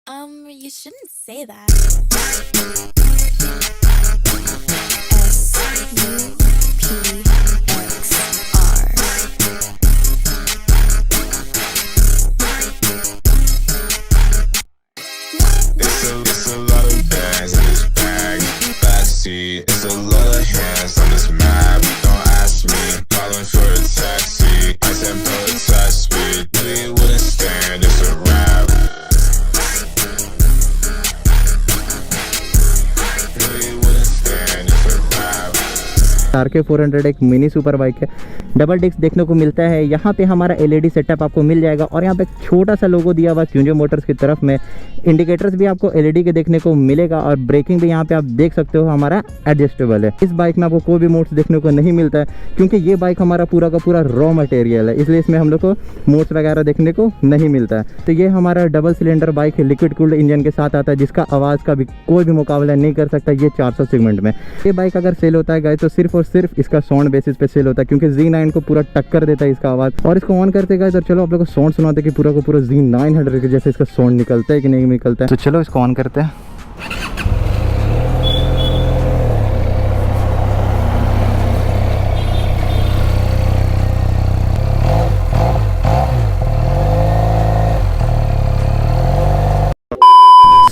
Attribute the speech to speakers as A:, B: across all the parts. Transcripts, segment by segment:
A: You shouldn't say that.
B: It's a lot of bags in this bag. Backseat, it's a lot of hands on this map. Don't ask me, calling for a taxi. I said protest speed, really wouldn't stand. It's a rap. Really wouldn't stand. It's a rap.
C: RK400 एक mini super bike है, double disc देखने को मिलता है। यहाँ पे हमारा LED setup आपको मिल जाएगा और यहाँ पे एक छोटा सा लोगो दिया हुआ क्यूंजो मोटर्स की तरफ में। इंडिकेटर्स भी आपको एलईडी के देखने को मिलेगा और ब्रेकिंग भी यहाँ पे आप देख सकते हो हमारा एडजस्टेबल है। इस बाइक में आपको कोई भी मोड्स देखने को नहीं मिलता है क्योंकि ये बाइक हमारा पूरा का पूरा रॉ मटेरियल है, इसलिए इसमें हम लोग को मोड्स वगैरह देखने को नहीं मिलता है। तो ये हमारा डबल सिलेंडर बाइक है, लिक्विड कूल्ड इंजन के साथ आता है, जिसका आवाज़ का भी कोई भी मुकाबला नहीं कर सकता ये 400 सेगमेंट में। ये बाइक अगर सेल होता है गाइस तो सिर्फ और सिर्फ इसका साउंड बेसिस पे सेल होता है क्योंकि Z9 को पूरा टक्कर देता है इसका आवाज़। और इसको ऑन करते गाइस और चलो आप लोग को साउंड सुनाते कि पूरा का पूरा Z900 के जैसे इसका साउंड निकलता है कि नहीं निकलता है। तो चलो इसको ऑन करते हैं।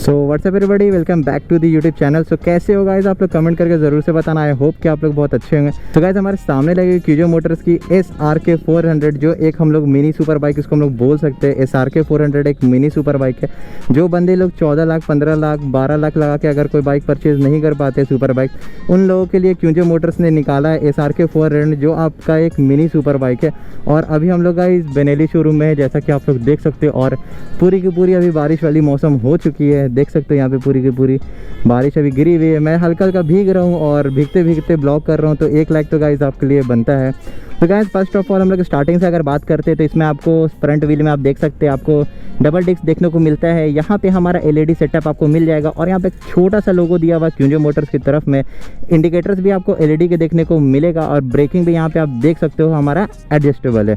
C: So what's up everybody, welcome back to the YouTube channel. So कैसे हो गाइस आप लोग कमेंट करके ज़रूर से बताना। आई होप कि आप लोग बहुत अच्छे होंगे। तो गाइस हमारे सामने लगी क्यूंजो मोटर्स की SRK400, जो एक हम लोग मिनी सुपर बाइक इसको हम लोग बोल सकते हैं। SRK400 एक मिनी सुपर बाइक है। जो बंदे लोग 14 लाख 15 लाख 12 लाख लगा के अगर कोई बाइक परचेज नहीं कर पाते सुपर बाइक, उन लोगों के लिए क्यूंजो मोटर्स ने निकाला है SRK400, जो आपका एक मिनी सुपर बाइक है। और अभी हम लोग गाइस बेनेली शोरूम में है, जैसा कि आप लोग देख सकते हो। और पूरी की पूरी अभी बारिश वाली मौसम हो चुकी है, देख सकते हो यहाँ पे पूरी की पूरी बारिश अभी गिरी हुई है। मैं हल्का हल्का भीग रहा हूँ और भीगते भीगते ब्लॉग कर रहा हूँ, तो 1 लाख तो गाइस आपके लिए बनता है। तो गाइस फर्स्ट ऑफ ऑल हम लोग स्टार्टिंग से अगर बात करते हैं तो इसमें आपको फ्रंट व्हील में आप देख सकते हैं आपको डबल डिस्क देखने को मिलता है। यहाँ पे हमारा एलईडी सेटअप आपको मिल जाएगा और यहाँ पे एक छोटा सा लोगो दिया हुआ क्यूंजो मोटर्स की तरफ में। इंडिकेटर्स भी आपको एलईडी के देखने को मिलेगा और ब्रेकिंग भी यहाँ पे आप देख सकते हो हमारा एडजस्टेबल है।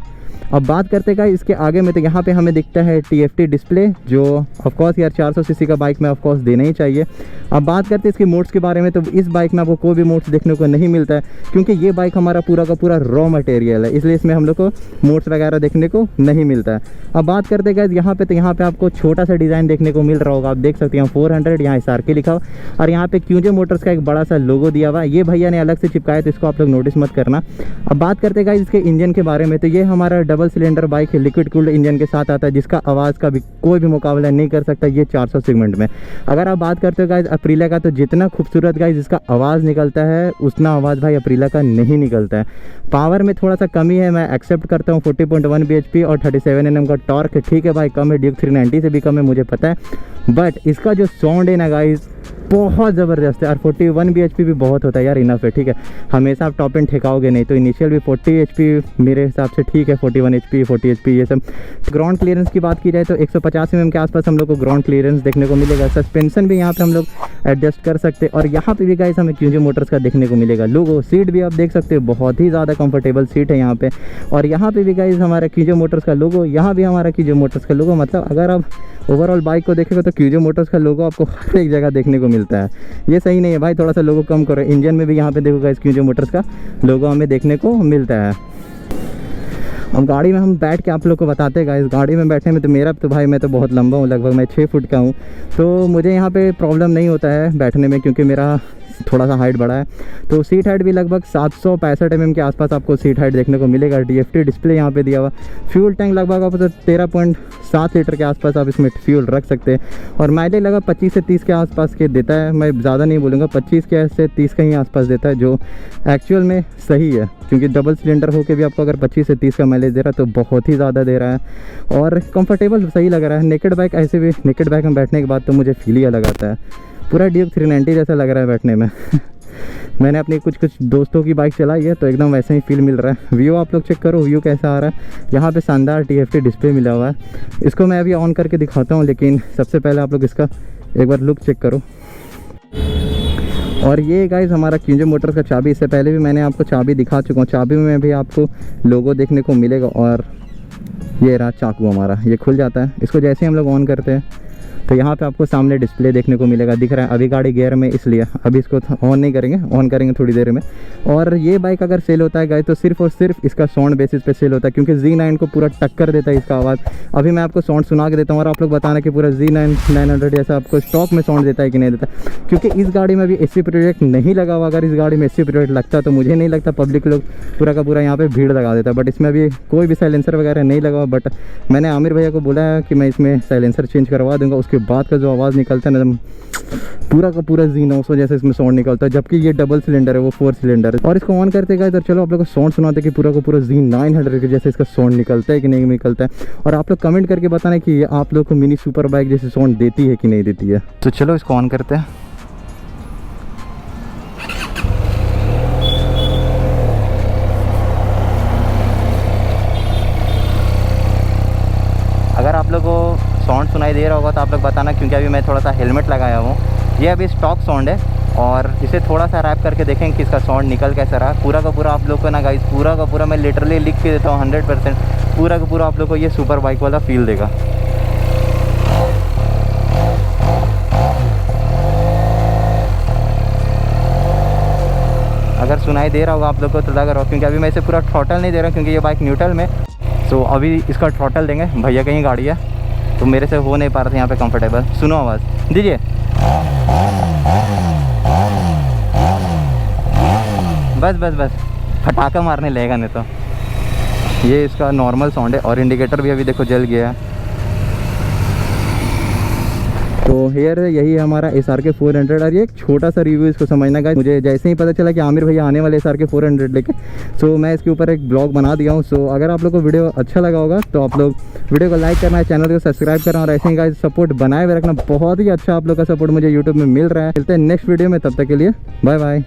C: अब बात करते हैं इसके आगे में, तो यहाँ पे हमें दिखता है TFT डिस्प्ले, जो ऑफकोर्स यार 400 सीसी का बाइक में ऑफकोर्स देना ही चाहिए। अब बात करते हैं इसके मोड्स के बारे में, तो इस बाइक में आपको कोई भी मोड्स देखने को नहीं मिलता है क्योंकि ये बाइक हमारा पूरा का पूरा रॉ मटेरियल है, इसलिए इसमें हम लोग को मोड्स वगैरह देखने को नहीं मिलता है। अब बात करते हैं यहाँ पे, तो यहाँ पे आपको छोटा सा डिज़ाइन देखने को मिल रहा होगा। आप देख सकते हैं 400 यहाँ SRK लिखा हुआ और यहाँ पे क्यूंजो मोटर्स का एक बड़ा सा लोगो दिया हुआ है। ये भैया ने अलग से चिपकाया, तो इसको आप लोग नोटिस मत करना। अब बात करते हैं इसके इंजन के बारे में, तो ये हमारा डबल सिलेंडर बाइक है, लिक्विड कूल्ड इंजन के साथ आता है, जिसका आवाज़ का भी कोई भी मुकाबला नहीं कर सकता ये 400 सेगमेंट में। अगर आप बात करते हो गाइस अप्रीला का, तो जितना खूबसूरत गाइस इसका आवाज़ निकलता है उतना आवाज़ भाई अप्रीला का नहीं निकलता है। पावर में थोड़ा सा कमी है, मैं एक्सेप्ट करता हूँ। 40.1 bhp और 37 Nm का टॉर्क है, ठीक है भाई कम है, ड्यूक 390 से भी कम है मुझे पता है, बट इसका जो साउंड है ना गाइस बहुत ज़बरदस्त है। और 41 bhp भी बहुत होता है यार, इनफ है, ठीक है। हमेशा आप टॉप एंड ठेकाओगे नहीं, तो इनिशियल भी 40 HP मेरे हिसाब से ठीक है, 41 HP 40 HP ये सब। ग्राउंड क्लियरेंस की बात की जाए तो 150 mm के आसपास हम लोग को ग्राउंड क्लियरेंस देखने को मिलेगा। सस्पेंशन भी यहाँ पे हम लोग एडजस्ट कर सकते हैं और यहाँ पे भी गाइस हमें क्यूंजो मोटर्स का देखने को मिलेगा लोगो। सीट भी आप देख सकते हो, बहुत ही ज़्यादा कंफर्टेबल सीट है यहाँ पे। और यहाँ पे भी गाइस हमारा क्यूंजो मोटर्स का लोगो, यहाँ भी हमारा क्यूंजो मोटर्स का लोगो। मतलब अगर आप ओवरऑल बाइक को देखेगा तो क्यूंजो मोटर्स का लोगो आपको हर एक जगह देखने को मिलता है। ये सही नहीं है भाई, थोड़ा सा लोगो कम करो। इंजन में भी यहाँ पे देखो गाइस क्यूंजो मोटर्स का लोगो हमें देखने को मिलता है। और गाड़ी में हम बैठ के आप लोग को बताते हैं गाइस, गाड़ी में बैठने में तो मेरा तो भाई मैं तो बहुत लंबा हूँ, लगभग मैं 6 फुट का हूँ, तो मुझे यहाँ पे प्रॉब्लम नहीं होता है बैठने में क्योंकि मेरा थोड़ा सा हाइट बड़ा है। तो सीट हाइट भी लगभग 765 mm के आसपास आपको सीट हाइट देखने को मिलेगा। DFT डिस्प्ले यहाँ पे दिया हुआ। फ्यूल टैंक लगभग आप 13.7 लीटर के आसपास आप इसमें फ्यूल रख सकते हैं और माइलेज लगभग 25 से 30 के आसपास के देता है। मैं ज़्यादा नहीं बोलूँगा, 25 के से 30 का ही आसपास देता है, जो एक्चुअल में सही है क्योंकि डबल सिलेंडर होकर भी आपको अगर 25 से 30 का माइलेज दे रहा है तो बहुत ही ज़्यादा दे रहा है और कंफर्टेबल सही लग रहा है। नेकेड बाइक ऐसे भी, नेकेड बाइक में बैठने के बाद तो मुझे फील ही अलग आता है, पूरा ड्यूक 390 जैसा लग रहा है बैठने में। मैंने अपनी कुछ दोस्तों की बाइक चलाई है तो एकदम वैसे ही फील मिल रहा है। व्यू आप लोग चेक करो, व्यू कैसा आ रहा है। यहाँ पे शानदार TFT डिस्प्ले मिला हुआ है, इसको मैं अभी ऑन करके दिखाता हूँ, लेकिन सबसे पहले आप लोग इसका एक बार लुक चेक करो। और ये गाइस हमारा क्यूंजो मोटर्स का चाबी, इससे पहले भी मैंने आपको चाबी दिखा चुका हूँ। चाबी में भी आपको लोगो देखने को मिलेगा और ये रहा चाकू हमारा, ये खुल जाता है। इसको जैसे ही हम लोग ऑन करते हैं तो यहाँ पे आपको सामने डिस्प्ले देखने को मिलेगा, दिख रहा है। अभी गाड़ी गियर में इसलिए अभी इसको ऑन नहीं करेंगे, ऑन करेंगे थोड़ी देर में। और ये बाइक अगर सेल होता है गाइस तो सिर्फ और सिर्फ इसका साउंड बेसिस पे सेल होता है, क्योंकि Z9 को पूरा टक्कर देता है इसका आवाज़। अभी मैं आपको साउंड सुना के देता हूँ और आप लोग बताना कि पूरा Z9 900 जैसा आपको स्टॉक में साउंड देता है कि नहीं देता, क्योंकि इस गाड़ी में अभी AC प्रोजेक्ट नहीं लगा हुआ। अगर इस गाड़ी में AC प्रोजेक्ट लगता तो मुझे नहीं लगता पब्लिक लोग पूरा का पूरा यहाँ पे भीड़ लगा देता, बट इसमें अभी कोई भी साइलेंसर वगैरह नहीं लगा। बट मैंने आमिर भैया को बोला है कि मैं इसमें साइलेंसर चेंज करवा दूंगा, उसके बाद का जो आवाज़ निकलता है ना पूरा का पूरा Z900 जैसे इसमें साउंड निकलता है, जबकि ये डबल सिलेंडर है, वो 4 सिलेंडर है। और इसको ऑन करते गए तो चलो आप लोग को साउंड सुनाते कि पूरा का पूरा Z900 के जैसे इसका साउंड निकलता है कि नहीं निकलता है। और आप लोग कमेंट करके बताना कि ये आप लोग को मिनी सुपर बाइक जैसे साउंड देती है कि नहीं देती है। तो चलो इसको ऑन करते हैं। अगर आप लोग को साउंड सुनाई दे रहा होगा तो आप लोग बताना, क्योंकि अभी मैं थोड़ा सा हेलमेट लगाया हूँ। ये अभी स्टॉक साउंड है और इसे थोड़ा सा रैप करके देखेंगे कि इसका साउंड निकल कैसा रहा। पूरा का पूरा आप लोग को ना गाइस, पूरा का पूरा मैं लिटरली लिख के देता हूँ 100%, पूरा का पूरा आप लोग को ये सुपर बाइक वाला फील देगा। अगर सुनाई दे रहा होगा आप लोग को तो लग रहा हो, क्योंकि अभी मैं इसे पूरा थ्रॉटल नहीं दे रहा हूँ क्योंकि ये बाइक न्यूट्रल में। तो अभी इसका थ्रॉटल देंगे, भैया कहीं गाड़ी है तो मेरे से हो नहीं पा रहा था यहाँ पे कंफर्टेबल। सुनो आवाज़ दीजिए, बस बस बस फटाका मारने लगेगा नहीं तो। ये इसका नॉर्मल साउंड है और इंडिकेटर भी अभी देखो जल गया है। तो हेयर यही है हमारा SRK 400। और ये एक छोटा सा रिव्यू इसको समझना गाइस, मुझे जैसे ही पता चला कि आमिर भैया आने वाले SRK 400 लेके, सो मैं इसके ऊपर एक ब्लॉग बना दिया हूँ। सो अगर आप लोग को वीडियो अच्छा लगा होगा तो आप लोग वीडियो को लाइक करना है, चैनल को सब्सक्राइब करना और ऐसे ही गाइस सपोर्ट बनाए हुए रखना। बहुत ही अच्छा आप लोग का सपोर्ट मुझे यूट्यूब में मिल रहा है। मिलते हैं नेक्स्ट वीडियो में, तब तक के लिए बाय बाय।